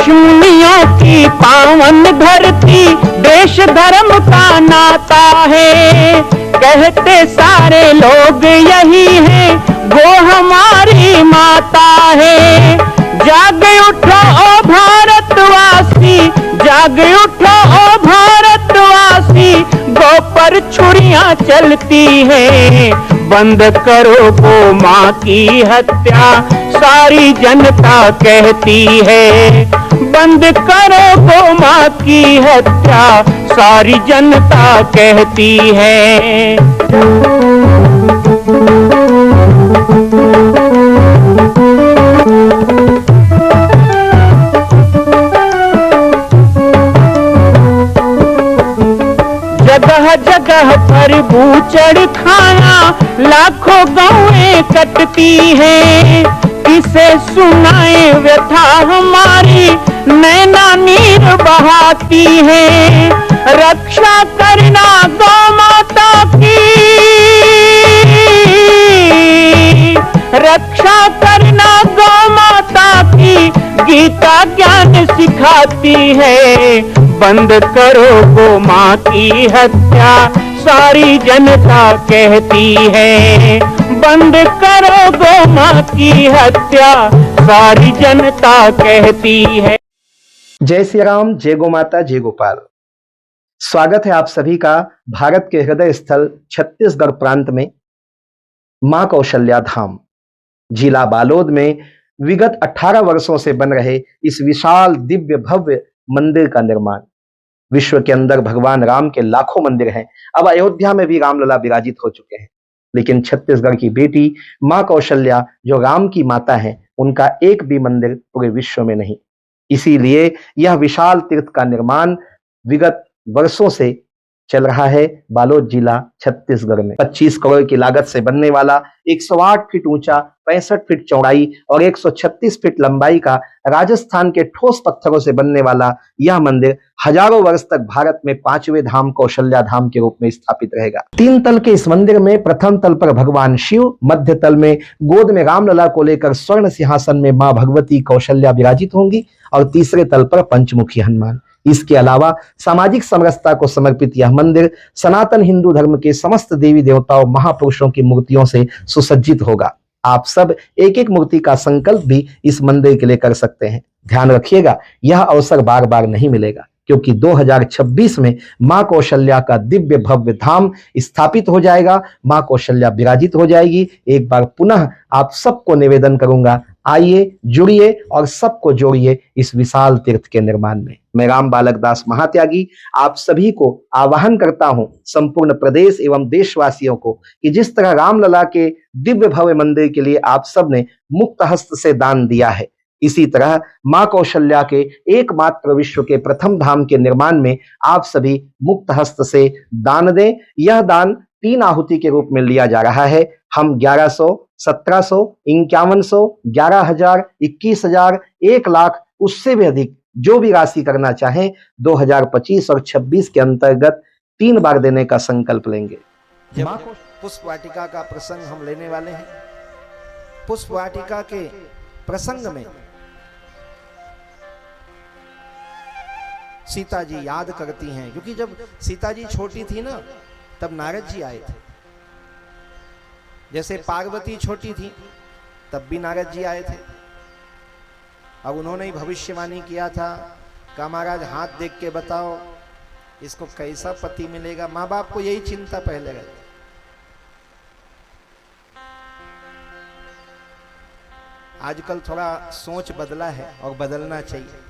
ऋषिमुनियों की पावन धरती, देश धर्म का नाता है। कहते सारे लोग यही है, वो हमारी माता है। जाग उठो ओ भारतवासी, जाग उठो ओ भारतवासी, गौ पर छुरियां चलती है। बंद करो गौ माँ की हत्या, सारी जनता कहती है। बंद करो गौ माँ की हत्या, सारी जनता कहती है। जगह जगह पर बूचड़ खाना, लाखों गौएं कटती हैं। किसे सुनाए व्यथा हमारी, नैना नीर बहाती है। रक्षा करना गौ माता की, रक्षा करना गौ माता की, गीता ज्ञान सिखाती है। बंद करो गौ माँ की हत्या, सारी जनता कहती है। बंद करो गौ माँ की हत्या, सारी जनता कहती है। जय श्री राम, जय गौ माता, जय गोपाल। स्वागत है आप सभी का भारत के हृदय स्थल छत्तीसगढ़ प्रांत में मां कौशल्या धाम जिला बालोद में विगत 18 वर्षों से बन रहे इस विशाल दिव्य भव्य मंदिर का निर्माण। विश्व के अंदर भगवान राम के लाखों मंदिर हैं, अब अयोध्या में भी रामलला विराजित हो चुके हैं, लेकिन छत्तीसगढ़ की बेटी मां कौशल्या जो राम की माता है, उनका एक भी मंदिर पूरे विश्व में नहीं। इसीलिए यह विशाल तीर्थ का निर्माण विगत वर्षों से चल रहा है बालोद जिला छत्तीसगढ़ में। 25 करोड़ की लागत से बनने वाला 108 फीट ऊंचा, 65 फीट चौड़ाई और 136 फीट लंबाई का राजस्थान के ठोस पत्थरों से बनने वाला यह मंदिर हजारों वर्ष तक भारत में 5वें धाम कौशल्या धाम के रूप में स्थापित रहेगा। 3 तल के इस मंदिर में प्रथम तल पर भगवान शिव, मध्य तल में गोद में रामलला को लेकर स्वर्ण सिंहासन में मां भगवती कौशल्या विराजित होंगी और तीसरे तल पर पंचमुखी हनुमान। इसके अलावा सामाजिक समरसता को समर्पित यह मंदिर सनातन हिंदू धर्म के समस्त देवी देवताओं महापुरुषों की मूर्तियों से सुसज्जित होगा। आप सब एक एक मूर्ति का संकल्प भी इस मंदिर के लिए कर सकते हैं। ध्यान रखिएगा, यह अवसर बार बार नहीं मिलेगा, क्योंकि 2026 में मां कौशल्या का दिव्य भव्य धाम स्थापित हो जाएगा, मां कौशल्या विराजित हो जाएगी। एक बार पुनः आप सबको निवेदन करूंगा, आइए, जुड़िए और सबको जोड़िए इस विशाल तीर्थ के निर्माण में। मैं राम बालक दास महात्यागी आप सभी को आह्वान करता हूं, संपूर्ण प्रदेश एवं देशवासियों को, कि जिस तरह रामलला के दिव्य भव्य मंदिर के लिए आप सब ने मुक्त हस्त से दान दिया है, इसी तरह मां कौशल्या के एकमात्र विश्व के प्रथम धाम के निर्माण में आप सभी मुक्त हस्त से दान दें। यह दान 3 आहुति के रूप में लिया जा रहा है। हम 1100, 1700, 5100, 11,000, 21,000, 1 लाख, उससे भी अधिक जो भी राशि करना चाहें 2025 और 26 के अंतर्गत 3 बार देने का संकल्प लेंगे। पुष्प वाटिका का प्रसंग हम लेने वाले हैं। पुष्प वाटिका के प्रसंग में सीता जी याद करती हैं, क्योंकि जब सीता जी छोटी थी ना, तब नारद जी आए थे। जैसे पार्वती छोटी थी तब भी नारद जी आए थे, अब उन्होंने ही भविष्यवाणी किया था, कहा महाराज हाथ देख के बताओ इसको कैसा पति मिलेगा। माँ बाप को यही चिंता पहले रहती। आजकल थोड़ा सोच बदला है और बदलना चाहिए।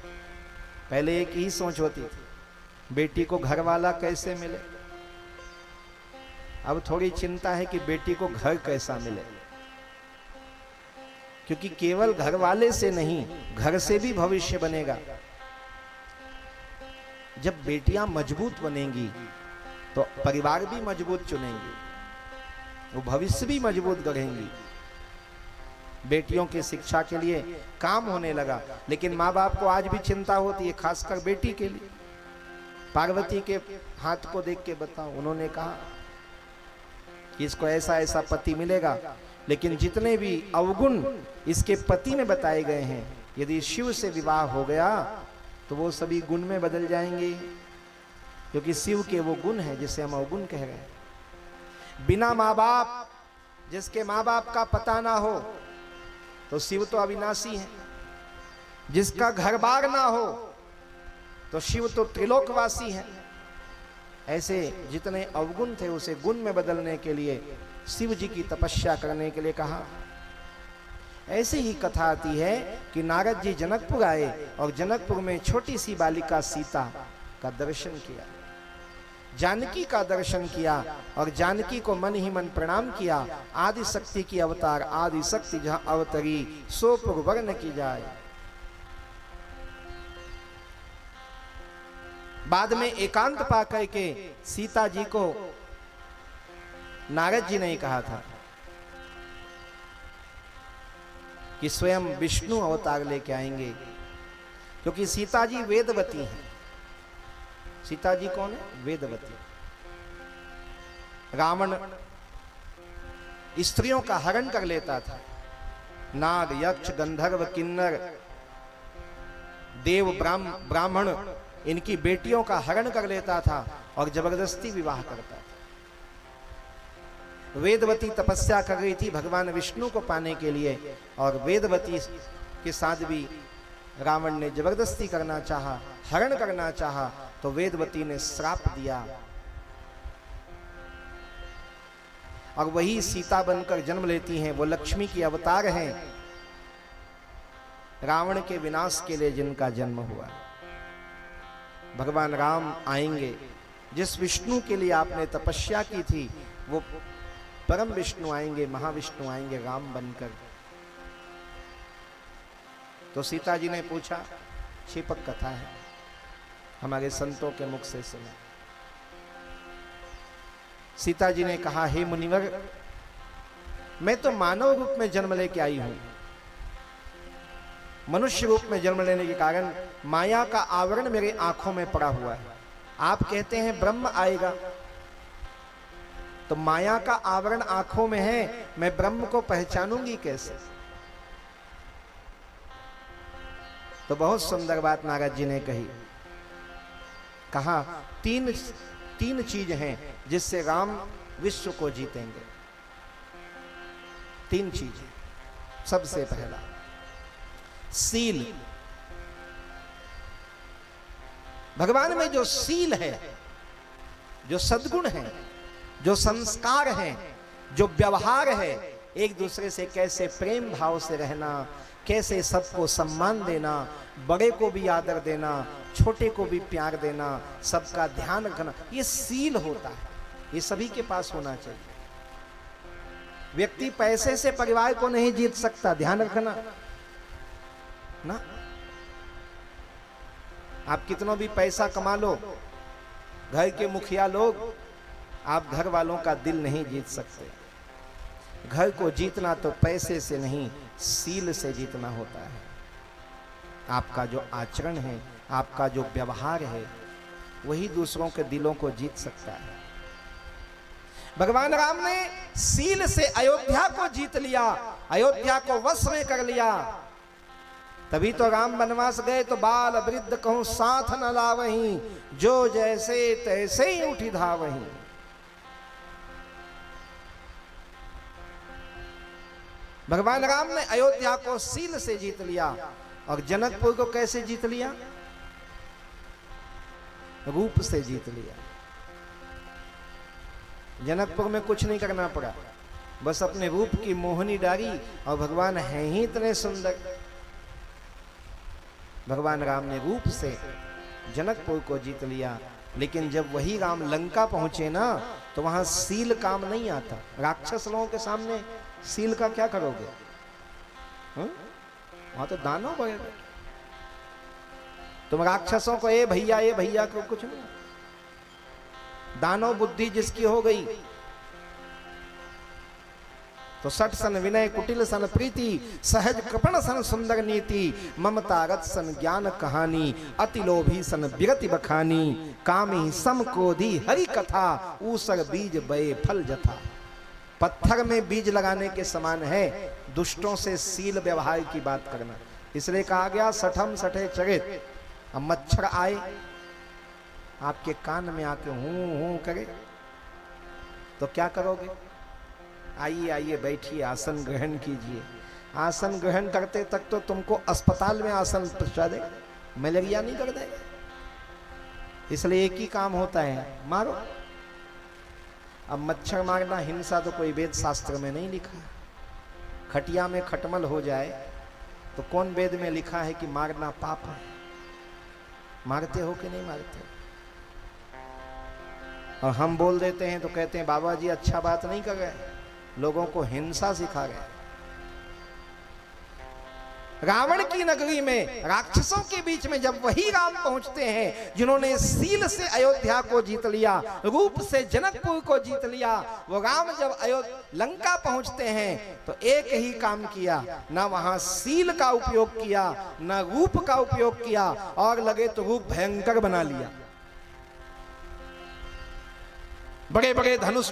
पहले एक ही सोच होती थी, बेटी को घर वाला कैसे मिले। अब थोड़ी चिंता है कि बेटी को घर कैसा मिले, क्योंकि केवल घर वाले से नहीं, घर से भी भविष्य बनेगा। जब बेटियां मजबूत बनेंगी तो परिवार भी मजबूत चुनेंगी, वो भविष्य भी मजबूत गढ़ेंगी। बेटियों की शिक्षा के लिए काम होने लगा, लेकिन माँ बाप को आज भी चिंता होती है, खासकर बेटी के लिए। पार्वती के हाथ को देख के बताओ, उन्होंने कहा कि इसको ऐसा ऐसा पति मिलेगा, लेकिन जितने भी अवगुण इसके पति में बताए गए हैं, यदि शिव से विवाह हो गया तो वो सभी गुण में बदल जाएंगे, क्योंकि शिव के वो गुण है जिसे हम अवगुण कह रहे हैं। बिना माँ बाप, जिसके माँ बाप का पता ना हो, तो शिव तो अविनाशी है। जिसका घर बार ना हो, तो शिव तो त्रिलोकवासी है। ऐसे जितने अवगुण थे उसे गुण में बदलने के लिए शिव जी की तपस्या करने के लिए कहा। ऐसे ही कथा आती है कि नारद जी जनकपुर आए और जनकपुर में छोटी सी बालिका सीता का दर्शन किया, जानकी का दर्शन किया और जानकी को मन ही मन प्रणाम किया। आदि शक्ति की अवतार आदि शक्ति जहां अवतरी सो पुरवर्ण की जाए। बाद में एकांत पा करके सीता जी को नारद जी ने कहा था कि स्वयं विष्णु अवतार लेके आएंगे, क्योंकि सीता जी वेदवती हैं। सीता जी कौन है? वेदवती। रावण स्त्रियों का हरण कर लेता था। नाग, यक्ष, गंधर्व, किन्नर, देव, ब्राह्मण इनकी बेटियों का हरण कर लेता था और जबरदस्ती विवाह करता था। वेदवती तपस्या कर रही थी भगवान विष्णु को पाने के लिए, और वेदवती के साथ भी रावण ने जबरदस्ती करना चाहा, हरण करना चाहा, तो वेदवती ने श्राप दिया और वही सीता बनकर जन्म लेती हैं। वो लक्ष्मी की अवतार हैं, रावण के विनाश के लिए जिनका जन्म हुआ। भगवान राम आएंगे। जिस विष्णु के लिए आपने तपस्या की थी वो परम विष्णु आएंगे, महाविष्णु आएंगे राम बनकर। तो सीता जी ने पूछा, छिपक कथा है, हमारे संतों के मुख से सुना। सीता जी ने कहा, हे मुनिवर, मैं तो मानव रूप में जन्म लेके आई हूं। मनुष्य रूप में जन्म लेने के कारण माया का आवरण मेरे आंखों में पड़ा हुआ है। आप कहते हैं ब्रह्म आएगा, तो माया का आवरण आंखों में है, मैं ब्रह्म को पहचानूंगी कैसे? तो बहुत सुंदर बात नारद जी ने कही। कहा, तीन चीज हैं जिससे राम विश्व को जीतेंगे। तीन चीज। सबसे पहला सील। भगवान में जो सील है, जो सद्गुण है, जो संस्कार है, जो व्यवहार है, एक दूसरे से कैसे प्रेम भाव से रहना, कैसे सबको सम्मान देना, बड़े को भी आदर देना, छोटे को भी प्यार देना, सबका ध्यान रखना, ये सील होता है। ये सभी के पास होना चाहिए। व्यक्ति पैसे से परिवार को नहीं जीत सकता, ध्यान रखना ना। आप कितना भी पैसा कमा लो, घर के मुखिया लोग, आप घर वालों का दिल नहीं जीत सकते। घर को जीतना तो पैसे से नहीं, सील से जीतना होता है। आपका जो आचरण है, आपका जो व्यवहार है, वही दूसरों के दिलों को जीत सकता है। भगवान राम ने सील से अयोध्या को जीत लिया, अयोध्या को वश में कर लिया। तभी तो राम वनवास गए तो बाल वृद्ध कहूं साथ न लावहीं, जो जैसे तैसे ही उठी धावहीं। भगवान राम ने अयोध्या को सील से जीत लिया। और जनकपुर को कैसे जीत लिया? रूप से जीत लिया। जनकपुर में कुछ नहीं करना पड़ा, बस अपने रूप की मोहनी डाली और भगवान हैं ही इतने सुंदर। भगवान राम ने रूप से जनकपुर को जीत लिया। लेकिन जब वही राम लंका पहुंचे ना, तो वहां सील काम नहीं आता। राक्षस लोगों के सामने सील का क्या करोगे? वहां तो दानव बनेगा। तुम राक्षसों को ए भैया को कुछ नहीं। दानव बुद्धि जिसकी हो गई तो सठ सन विनय, कुटिल सन प्रीति, सहज कृपण सन सुंदर नीति, ममता रत सन ज्ञान कहानी, अति लोभी सन विरति बखानी, कामी सम क्रोधी हरि कथा, ऊसर बीज बये फल जथा। पत्थर में बीज लगाने के समान है दुष्टों से सील व्यवहार की बात करना। इसलिए कहा गया सठम सठे चरित, अब मच्छर आए आपके कान में आके हूं हूं करे तो क्या करोगे? आइए आइए बैठिए, आसन ग्रहण कीजिए। आसन ग्रहण करते तक तो तुमको अस्पताल में आसन पहुंचा देगा, मलेरिया नहीं कर देगा। इसलिए एक ही काम होता है, मारो। अब मच्छर मारना हिंसा तो कोई वेद शास्त्र में नहीं लिखा। खटिया में खटमल हो जाए तो कौन वेद में लिखा है कि मारना पाप है? मारते हो कि नहीं मारते? और हम बोल देते हैं तो कहते हैं बाबा जी अच्छा बात नहीं कर रहे, लोगों को हिंसा सिखा रहे। रावण की नगरी में राक्षसों के बीच में जब वही राम पहुंचते हैं जिन्होंने सील से अयोध्या को जीत लिया, रूप से जनकपुर को जीत लिया, वो राम जब लंका पहुंचते हैं तो एक ही काम किया, ना वहां सील का उपयोग किया, ना रूप का उपयोग किया, और लगे तो रूप भयंकर बना लिया। बड़े बड़े धनुष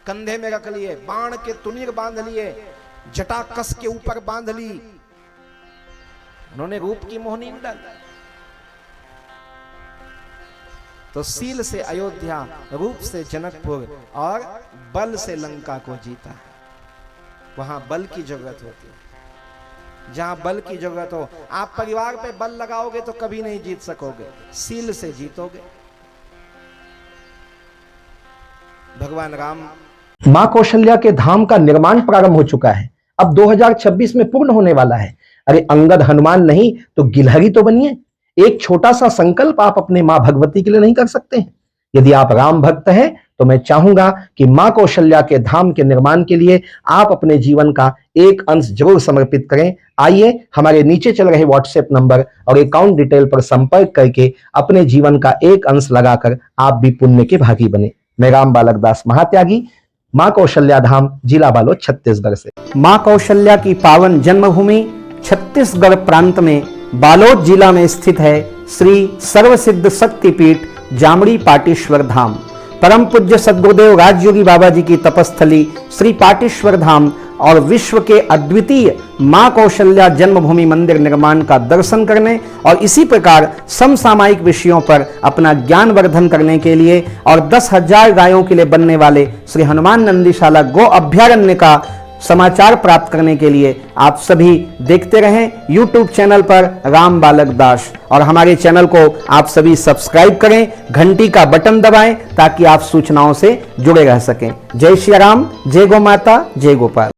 कंधे में रख लिए, बाण के तुनीर बांध लिए, जटा कस के ऊपर बांध ली। उन्होंने रूप की मोहनी नहीं डाली। तो सील से अयोध्या, रूप से जनकपुर और बल से लंका को जीता। वहां बल की जरूरत होती है। जहां बल की जरूरत हो, आप परिवार पे बल लगाओगे तो कभी नहीं जीत सकोगे, सील से जीतोगे। भगवान राम। मां कौशल्या के धाम का निर्माण प्रारंभ हो चुका है, अब 2026 में पूर्ण होने वाला है। अरे अंगद हनुमान नहीं तो गिलहरी तो बनिए। एक छोटा सा संकल्प आप अपने मां भगवती के लिए नहीं कर सकते हैं? यदि आप राम भक्त हैं तो मैं चाहूंगा कि मां कौशल्या के धाम के निर्माण के लिए आप अपने जीवन का एक अंश जरूर समर्पित करें। आइए हमारे नीचे चल रहे व्हाट्सएप नंबर और अकाउंट डिटेल पर संपर्क करके अपने जीवन का एक अंश लगाकर आप भी पुण्य के भागी बने। मैं राम बालक दास महात्यागी, मां कौशल्या धाम, जिला बालोद, छत्तीसगढ़ से। मां कौशल्या की पावन जन्मभूमि छत्तीसगढ़ प्रांत में बालोद जिला में स्थित है श्री सर्वसिद्ध शक्तिपीठ जामड़ी पाटेश्वर धाम। परम पूज्य सद्गुरुदेव राजयोगी बाबा जी की तपस्थली श्री पाटेश्वर धाम और विश्व के अद्वितीय मां कौशल्या जन्मभूमि मंदिर निर्माण का दर्शन करने और इसी प्रकार समसामयिक विषयों पर अपना ज्ञान वर्धन करने के लिए और 10,000 गायों के लिए बनने वाले श्री हनुमान नंदीशाला गो अभ्यारण्य का समाचार प्राप्त करने के लिए आप सभी देखते रहें YouTube चैनल पर राम बालक दास, और हमारे चैनल को आप सभी सब्सक्राइब करें, घंटी का बटन दबाएं ताकि आप सूचनाओं से जुड़े रह सकें। जय श्री राम, जय गौ माता, जय गोपाल।